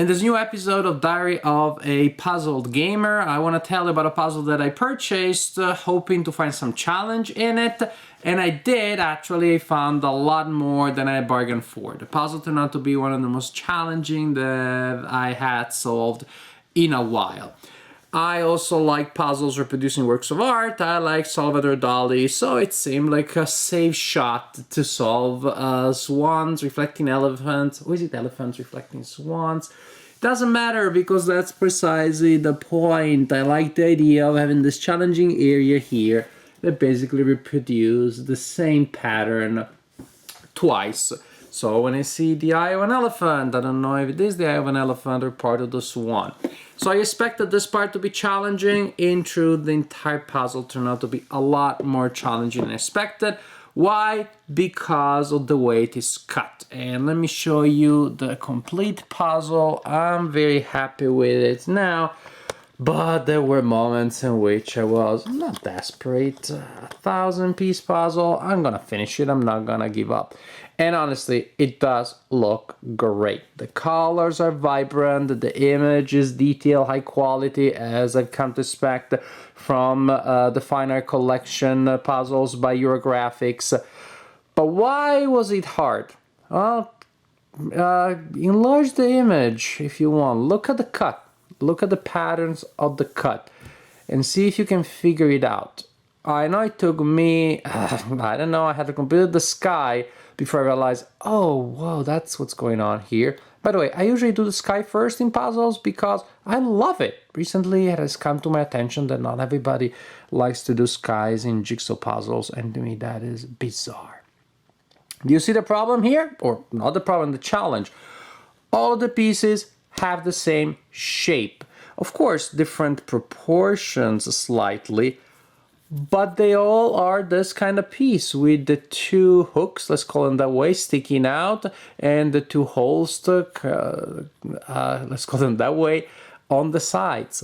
In this new episode of Diary of a Puzzled Gamer, I want to tell you about a puzzle that I purchased, hoping to find some challenge in it. And I did actually found a lot more than I bargained for. The puzzle turned out to be one of the most challenging that I had solved in a while. I also like puzzles reproducing works of art. I like Salvador Dali, so it seemed like a safe shot to solve swans reflecting elephants. Or is it elephants reflecting swans? Doesn't matter because that's precisely the point. I like the idea of having this challenging area here that basically reproduces the same pattern twice. So when I see the eye of an elephant, I don't know if it is the eye of an elephant or part of the swan. So I expected this part to be challenging. In truth, the entire puzzle turned out to be a lot more challenging than expected. Why? Because of the way it is cut. And let me show you the complete puzzle. I'm very happy with it now. But there were moments in which I was not desperate. 1,000-piece puzzle. I'm gonna finish it. I'm not gonna give up. And honestly, it does look great. The colors are vibrant. The image is detailed, high quality, as I've come to expect from the Fine Art Collection puzzles by Eurographics. But why was it hard? Well, enlarge the image if you want. Look at the cut. Look at the patterns of the cut and see if you can figure it out. I know it took me, I don't know, I had to compute the sky before I realized, oh, whoa, that's what's going on here. By the way, I usually do the sky first in puzzles because I love it. Recently, it has come to my attention that not everybody likes to do skies in jigsaw puzzles, and to me that is bizarre. Do you see the problem here? Or not the problem, the challenge. All of the pieces have the same shape. Of course, different proportions slightly, but they all are this kind of piece with the two hooks, let's call them that way, sticking out, and the two holes stuck, let's call them that way, on the sides.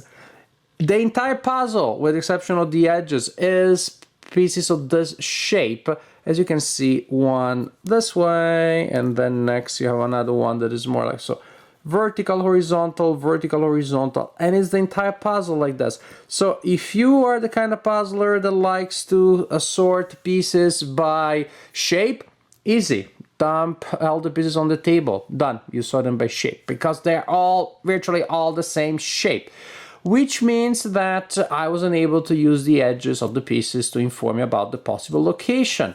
The entire puzzle, with the exception of the edges, is pieces of this shape. As you can see, one this way, and then next you have another one that is more like so. Vertical, horizontal, and it's the entire puzzle like this. So if you are the kind of puzzler that likes to assort pieces by shape, easy. Dump all the pieces on the table. Done. You sort them by shape because they're all virtually all the same shape. Which means that I wasn't able to use the edges of the pieces to inform me about the possible location.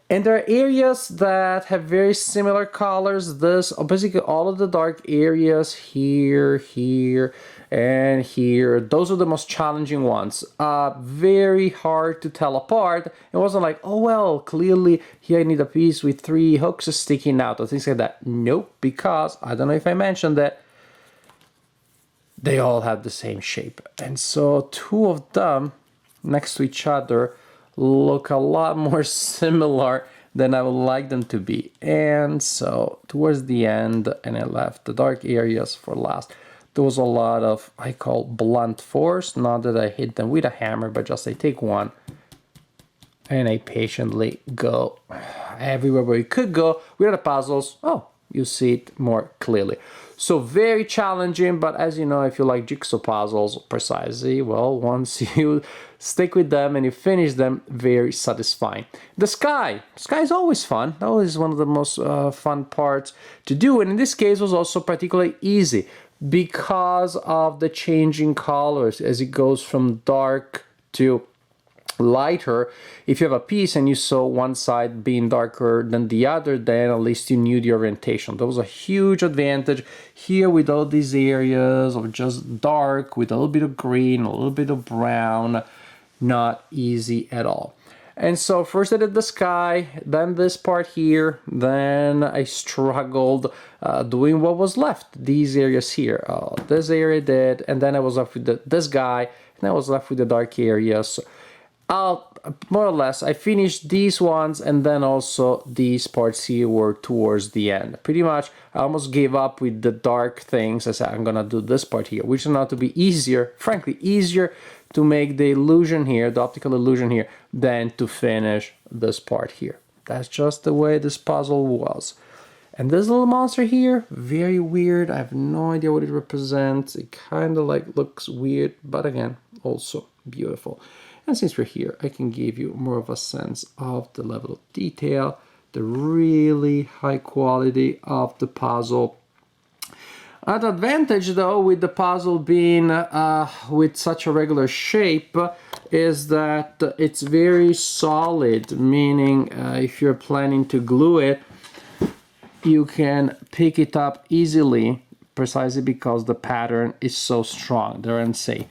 And there are areas that have very similar colors. This, basically all of the dark areas here, here, and here. Those are the most challenging ones. Very hard to tell apart. It wasn't like, oh well, clearly here I need a piece with 3 hooks sticking out or things like that. Nope, because, I don't know if I mentioned that, they all have the same shape. And so 2 of them next to each other look a lot more similar than I would like them to be. And so towards the end, and I left the dark areas for last, there was a lot of, I call blunt force, not that I hit them with a hammer, but just I take one and I patiently go everywhere where you could go. With the puzzles, oh, you see it more clearly. So very challenging, but as you know, if you like jigsaw puzzles precisely, well, once you stick with them and you finish them, very satisfying. The sky is always fun. Always one of the most fun parts to do, and in this case was also particularly easy because of the changing colors as it goes from dark to lighter. If you have a piece and you saw one side being darker than the other, then at least you knew the orientation. That was a huge advantage. Here with all these areas of just dark with a little bit of green, a little bit of brown, not easy at all. And so first I did the sky, then this part here, then I struggled doing what was left, these areas here. This area did, and then I was left with this guy, and I was left with the dark areas. More or less, I finished these ones, and then also these parts here were towards the end. Pretty much, I almost gave up with the dark things. I said, I'm gonna do this part here, which turned out to be easier, frankly, easier to make the illusion here, the optical illusion here, than to finish this part here. That's just the way this puzzle was. And this little monster here, very weird. I have no idea what it represents. It kind of like looks weird, but again, also beautiful. And since we're here, I can give you more of a sense of the level of detail, the really high quality of the puzzle. An advantage though with the puzzle being with such a regular shape is that it's very solid, meaning if you're planning to glue it, you can pick it up easily, precisely because the pattern is so strong. There aren't, say,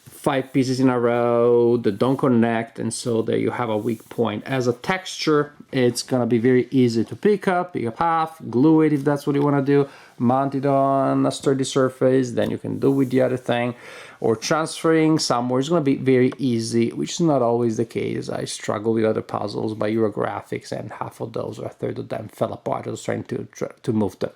5 pieces in a row that don't connect, and so there you have a weak point. As a texture, it's gonna be very easy to pick up half, glue it if that's what you wanna do, mount it on a sturdy surface, then you can do with the other thing, or transferring somewhere. It's gonna be very easy, which is not always the case. I struggle with other puzzles by Eurographics, and half of those or a third of them fell apart. I was trying to move them.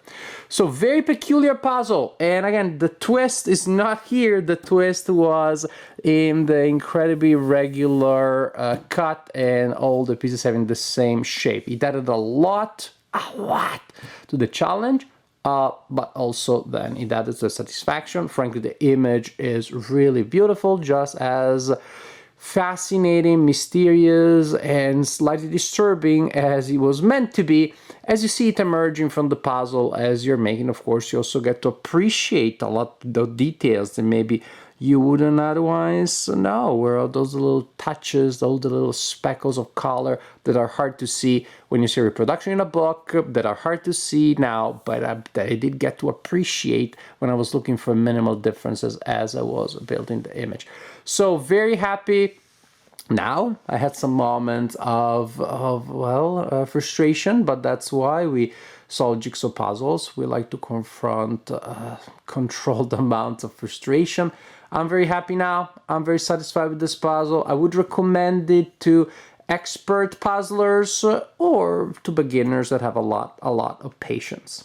So very peculiar puzzle, and again, the twist is not here. The twist was in the incredibly regular cut and all the pieces having the same shape. It added a lot to the challenge. But also then it added to the satisfaction. Frankly, the image is really beautiful, just as fascinating, mysterious, and slightly disturbing as it was meant to be. As you see it emerging from the puzzle as you're making, of course, you also get to appreciate a lot of the details that maybe you wouldn't otherwise know, where all those little touches, all the little speckles of color that are hard to see when you see a reproduction in a book, that are hard to see now, but that I did get to appreciate when I was looking for minimal differences as I was building the image. So very happy. Now, I had some moments of frustration, but that's why we solve jigsaw puzzles. We like to confront controlled amounts of frustration. I'm very happy now. I'm very satisfied with this puzzle. I would recommend it to expert puzzlers or to beginners that have a lot of patience.